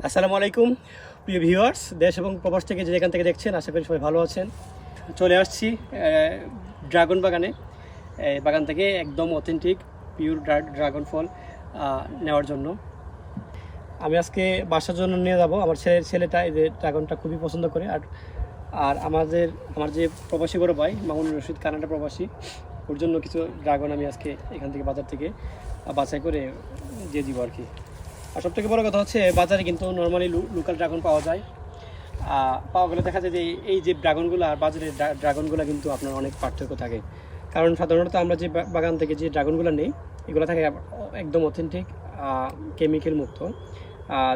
আসসালামু আলাইকুম প্রিয় ভিউয়ার্স, দেশ এবং প্রবাস থেকে যেখান থেকে দেখছেন, আশা করি সবাই ভালো আছেন। চলে আসছি ড্রাগন বাগানে। বাগান থেকে একদম অথেন্টিক পিওর ড্রাগন ফল নেওয়ার জন্য আমি আজকে বাসার জন্য নিয়ে যাব। আমার ছেলেটা এই যে ড্রাগনটা খুবই পছন্দ করে। আর আমার যে প্রবাসী বড় ভাই মামুনুর রশিদ, কানাডা প্রবাসী, ওর জন্য কিছু ড্রাগন আমি আজকে এখান থেকে বাজার থেকে বাছাই করে দিয়ে দিব আর কি। আর সবথেকে বড় কথা হচ্ছে, বাজারে কিন্তু নর্মালি লোকাল ড্রাগন পাওয়া যায়। পাওয়া গেলে দেখা যায় যে এই যে ড্রাগনগুলো আর বাজারের ড্রাগনগুলো কিন্তু আপনার অনেক পার্থক্য থাকে। কারণ সাধারণত আমরা যে বাগান থেকে যে ড্রাগনগুলো নেই, এগুলো থাকে একদম অথেন্টিক, কেমিক্যাল মুক্ত।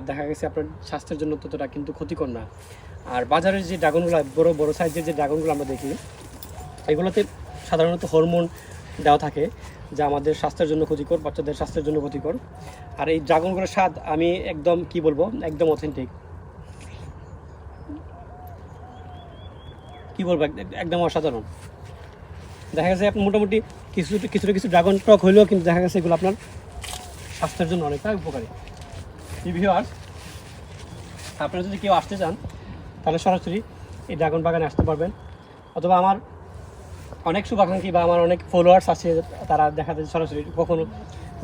দেখা গেছে আপনার স্বাস্থ্যের জন্য ততটা কিন্তু ক্ষতিকর না। আর বাজারের যে ড্রাগনগুলো, বড় বড় সাইজের যে ড্রাগনগুলো আমরা দেখি, এগুলোতে সাধারণত হরমোন দেওয়া থাকে, যা আমাদের স্বাস্থ্যের জন্য ক্ষতিকর, বাচ্চাদের স্বাস্থ্যের জন্য ক্ষতিকর। আর এই ড্রাগনগুলোর স্বাদ আমি একদম কি বলবো, একদম অথেন্টিক, কি বলবো, একদম অসাধারণ। দেখা গেছে আপনার মোটামুটি কিছু ড্রাগন টক হইলেও কিন্তু দেখা গেছে এগুলো আপনার স্বাস্থ্যের জন্য অনেকটা উপকারী। ভিউয়ার্স, আপনারা যদি কেউ আসতে চান তাহলে সরাসরি এই ড্রাগন বাগানে আসতে পারবেন। অথবা আমার অনেক শুভাকাঙ্ক্ষী বা আমার অনেক ফলোয়ার্স আছে, তারা দেখা যায় সরাসরি কখনো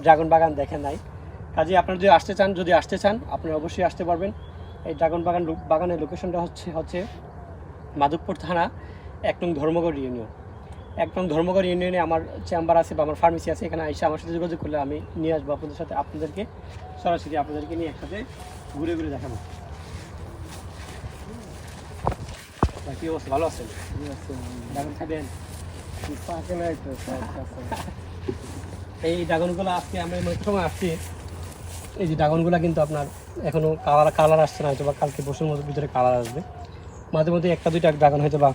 ড্রাগন বাগান দেখেন নাই। কাজে আপনারা যদি আসতে চান আপনারা অবশ্যই আসতে পারবেন। এই ড্রাগন বাগানের লোকেশনটা হচ্ছে মাধবপুর থানা 1 নং ধর্মগড় ইউনিয়ন। 1 নং ধর্মগড় ইউনিয়নে আমার চেম্বার আছে বা আমার ফার্মেসি আছে। এখানে এসে আমার সাথে যোগাযোগ করলে আমি নিয়ে আসবো আপনাদেরকে সরাসরি আপনাদেরকে নিয়ে একসাথে ঘুরে ঘুরে দেখাবো। কি অবস্থা, ভালো আছেন? ড্রাগন খাবেন? এই ড্রাগনগুলো আজকে আমরা সময় আসছি। এই যে ড্রাগনগুলো কিন্তু আপনার এখনো কালার আসছে না, হয়তো বা কালকে পরশুর মধ্যে ভিতরে কালার আসবে। মাঝে মধ্যে একটা দুইটা ড্রাগন হয়তো বা।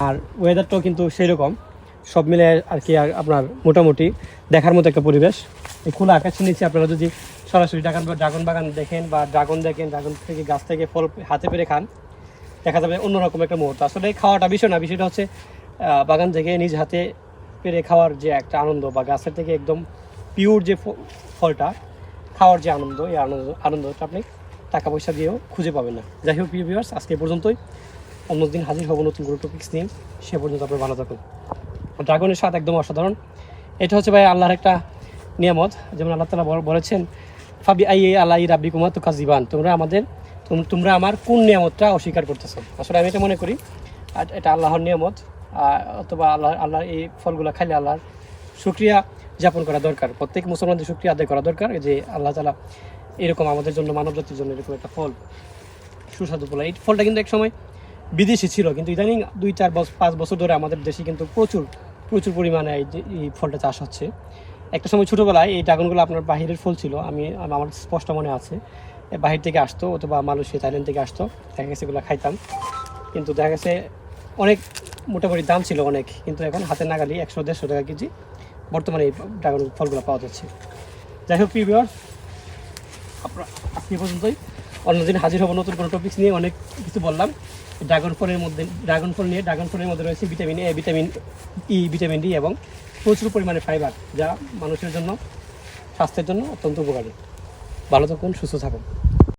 আর ওয়েদারটাও কিন্তু সেই রকম, সব মিলে আর কি আপনার মোটামুটি দেখার মতো একটা পরিবেশ। এই খোলা আকাশের নিচে আপনারা যদি সরাসরি ড্রাগন বাগান দেখেন বা ড্রাগন থেকে গাছ থেকে ফল হাতে পেরে খান, দেখা যাবে অন্যরকম একটা মুহূর্ত। আসলে খাওয়াটা বিষয় না, বিষয়টা হচ্ছে বাগান থেকে নিজ হাতে পেরে খাওয়ার যে একটা আনন্দ, বা গাছের থেকে একদম পিওর যে ফলটা খাওয়ার যে আনন্দ, এই আনন্দটা আপনি টাকা পয়সা দিয়েও খুঁজে পাবেন না। যাই হোক প্রিয় ভিউয়ার্স, আজকে পর্যন্তই। অন্যদিন হাজির হবো নতুন কোনো টপিক্স নিয়ে। সে পর্যন্ত আপনার ভালো থাকুন। ড্রাগনের স্বাদ একদম অসাধারণ। এটা হচ্ছে ভাই আল্লাহর একটা নিয়ামত। যেমন আল্লাহ তাআলা বলেছেন, ফাবি আই আল্লাহ রাব্বি কুমা তো কাজিবান, তোমরা আমার কোন নিয়ামতটা অস্বীকার করতেছো। আসলে আমি এটা মনে করি আর এটা আল্লাহর নিয়ামত, অথবা আল্লাহর এই ফলগুলো খাইলে আল্লাহর শুকরিয়া যাপন করা দরকার। প্রত্যেক মুসলমানদের শুকরিয়া আদায় করা দরকার যে আল্লাহ তাআলা এরকম আমাদের জন্য, মানব জাতির জন্য এরকম একটা ফল, সুস্বাদু ফল। এই ফলটা কিন্তু এক সময় বিদেশি ছিল, কিন্তু ইদানিং 2-4-5 বছর ধরে আমাদের দেশে কিন্তু প্রচুর পরিমাণে এই ফলটা চাষ হচ্ছে। একটা সময় ছোটোবেলায় এই ড্রাগনগুলো আপনার বাহিরের ফল ছিল, আমার স্পষ্ট মনে আছে। বাহির থেকে আসতো, অথবা মালয়েশিয়া, থাইল্যান্ড থেকে আসতো, দেখা গেছে এগুলো খাইতাম। কিন্তু দেখা গেছে অনেক মোটামুটি দাম ছিল অনেক, কিন্তু এখন হাতের নাগালি 100-150 টাকা কেজি বর্তমানে এই ড্রাগন ফলগুলো পাওয়া যাচ্ছে। যাই হোক প্রিয় ভিউয়ার্স, আপনার আজকে পর্যন্তই। অন্যদিন হাজির হবো নতুন কোনো টপিক্স নিয়ে। অনেক কিছু বললাম ড্রাগন ফলের মধ্যে রয়েছে vitamin A, vitamin E, vitamin D এবং প্রচুর পরিমাণে ফাইবার, যা মানুষের জন্য, স্বাস্থ্যের জন্য অত্যন্ত উপকারী। ভালো থাকুন, সুস্থ থাকুন।